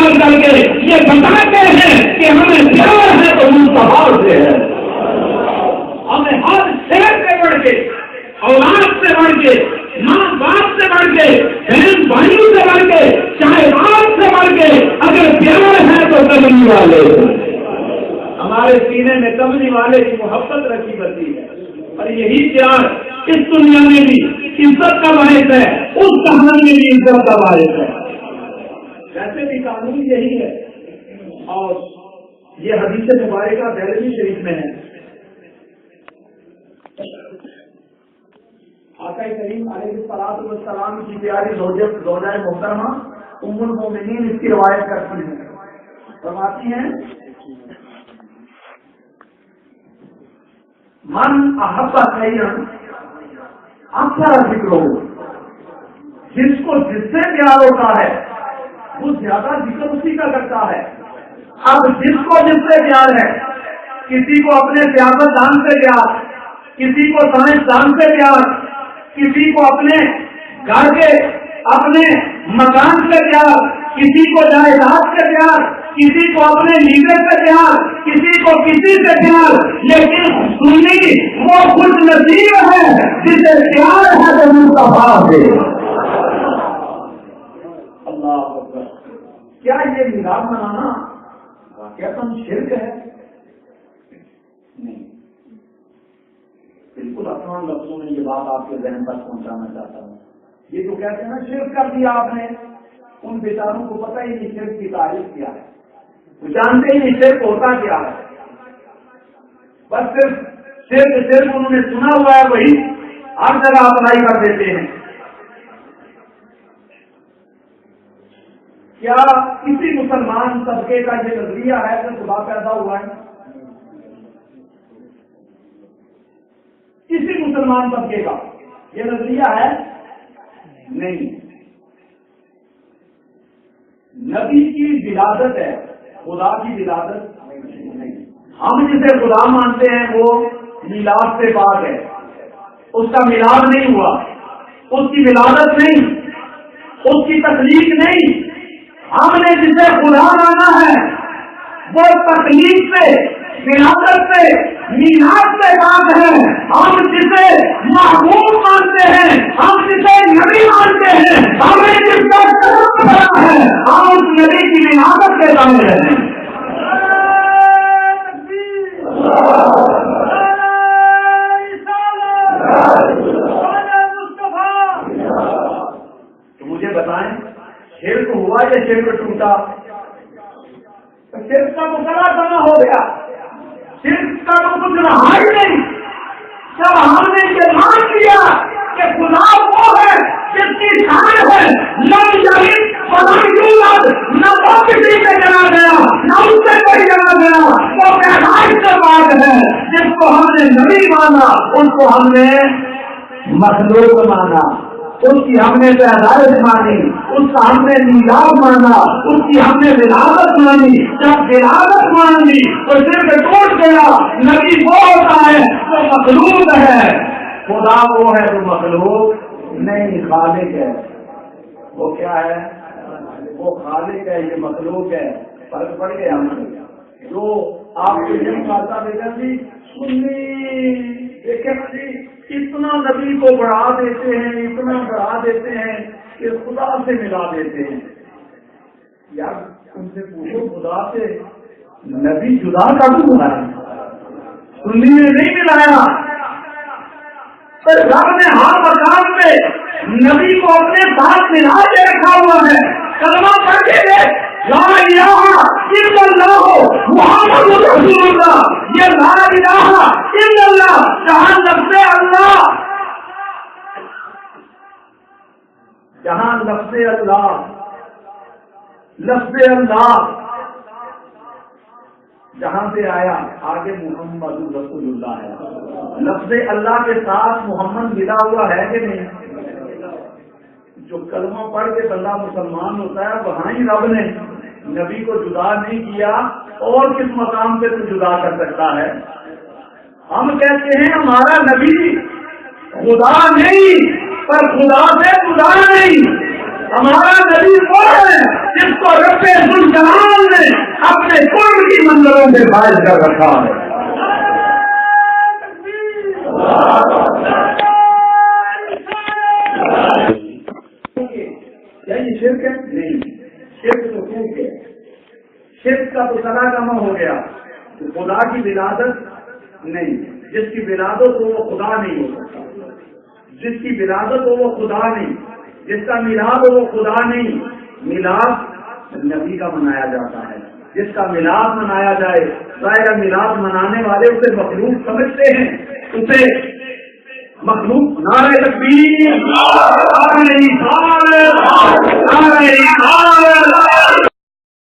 استعمال کر کے یہ بتاتے ہیں کہ ہمیں پیار ہے تو مصطفیٰ سے ہے. ہمیں ہر شہر سے بڑھ کے، اولاد سے بڑھ کے، ماں باپ سے بڑھ کے، بہن بھائیوں سے بڑھ کے، چاہے آپ سے بڑھ کے اگر پیار ہے تو کملی والے. ہمارے سینے میں کملی والے کی محبت رکھی بسی ہے، اور یہی پیار اس دنیا میں بھی عزت کا باعث ہے، اس جہان میں بھی عزت کا باعث ہے. ویسے بھی قانون یہی ہے، اور یہ حدیث مبارکہ دہلوی شریف میں ہے. آقا کریم علیہ الصلوۃ والسلام کی پیاری زوجہ محترمہ ام المؤمنین اس کی روایت کرتی ہیں، فرماتی ہیں من احب خیرا اکثر ذکر ہو، جس کو جس سے پیار ہوتا ہے وہ زیادہ ذکر اسی کا کرتا ہے. اب جس کو جس سے پیار ہے، کسی کو اپنے سیاستدان سے پیار، کسی کو سائنسدان سے پیار، کسی کو اپنے گھر کے اپنے مکان سے پیار، کسی کو جائیداد سے پیار، کسی کو اپنے لیڈر سے پیار، کسی کو کسی سے پیار، لیکن سنی وہ خوش نصیب ہے جسے پیار ہے تو مصطفیٰ سے. اللہ اکبر. کیا یہ میلاد منانا واقعتاً شرک ہے؟ نہیں، بالکل آسان لفظوں میں یہ بات آپ کے ذہن تک پہنچانا چاہتا ہوں. یہ جو کہتے ہیں نا شرک کر دیا آپ نے، ان بیچاروں کو پتہ ہی نہیں شرک کی تعریف کیا ہے، وہ جانتے ہی نہیں شرک ہوتا کیا ہے. بس صرف انہوں نے سنا ہوا ہے، وہی ہر جگہ اپلائی کر دیتے ہیں. کیا کسی مسلمان طبقے کا یہ نظریہ ہے کہ خدا پیدا ہوا ہے؟ کسی مسلمان طبقے کا یہ نظریہ ہے؟ نہیں. نبی کی ولادت ہے، خدا کی ولادت نہیں. ہم جسے خدا مانتے ہیں وہ میلاد سے بات ہے، اس کا میلاد نہیں ہوا، اس کی ولادت نہیں، اس کی تخلیق نہیں. ہم نے جسے خدا مانا ہے وہ تخلیق سے، ولادت سے، میلاد سے بات ہے. ہم جسے محبوب مانتے ہیں، ہم جسے نبی مانتے ہیں، ہمیں جس کا قدم بنا ہے، ہم اس نبی کی ولادت کے سامنے ہیں. تو مجھے بتائیں شرک ہوا یا شرک ٹوٹا؟ شرک کا تو بڑا بنا ہو گیا، شرک کا تو کچھ رہا ہی نہیں. جب ہم نے یہ مان لیا کہ خدا وہ ہے جس کی شان ہے، لم یلد ولم یولد، نہ وہ کسی سے جنا گیا نہ اس سے کوئی جنا گیا، وہ پیدائش سے بات ہے. جس کو ہم نے نبی مانا اس کو ہم نے مخلوق مانا، اس کی ہم نے پیدائش مانی، اس کا ہم نے میلاد مانا، اس کی ہم نے ولادت مانی. جب ولادت مان لی تو صرف ٹوٹ گیا. نبی وہ ہوتا ہے جو مخلوق ہے، خدا وہ ہے جو مخلوق نہیں، خالق ہے. وہ کیا ہے؟ وہ خالق ہے، یہ مخلوق ہے. فرق پڑ گیا. جو آپ کو یہ کہتا بیٹا جی سنی دیکھیں جی اتنا نبی کو بڑھا دیتے ہیں، اتنا بڑھا دیتے ہیں کہ خدا سے ملا دیتے ہیں. یار ان سے پوچھو خدا سے نبی جدا کا بھی ہوا ہے؟ سنی نے نہیں ملایا. رب نے ہر مقام پہ نبی کو اپنے ساتھ ملا کے رکھا ہوا ہے. کلمہ پڑھ کے دیکھ، لا الہ الا اللہ محمد رسول اللہ. یہ لا الہ الا اللہ جہاں لفظ اللہ، جہاں لفظ اللہ، لفظ اللہ جہاں سے آیا آگے محمد رسول اللہ ہے. لفظ اللہ کے ساتھ محمد ملا ہوا ہے کہ نہیں؟ جو کلمہ پڑھ کے بندہ مسلمان ہوتا ہے وہاں ہی رب نے نبی کو جدا نہیں کیا، اور کس مقام پہ تو جدا کر سکتا ہے؟ ہم کہتے ہیں ہمارا نبی خدا نہیں، پر خدا سے جدا نہیں. ہمارا نبی وہ ہے جس کو رب ذوالجلال نے اپنے قرب کی منزلوں سے فائز کر رکھا ہے. کیا یہ شرک ہے؟ نہیں، شرک تو ٹوٹ گیا. شرک کا تو تراکمہ ہو گیا. خدا کی ولادت نہیں، جس کی ولادت ہو وہ خدا نہیں ہو سکتا. جس کی ولادت ہو وہ خدا نہیں، جس کا میلاد ہو وہ خدا نہیں. میلاد نبی کا منایا جاتا ہے. جس کا میلاد منایا جائے، ظاہر میلاد منانے والے اسے مخلوق سمجھتے ہیں، اسے مخلوق. نعرہ تکبیر، نعرہ رسالت، نعرہ رسالت.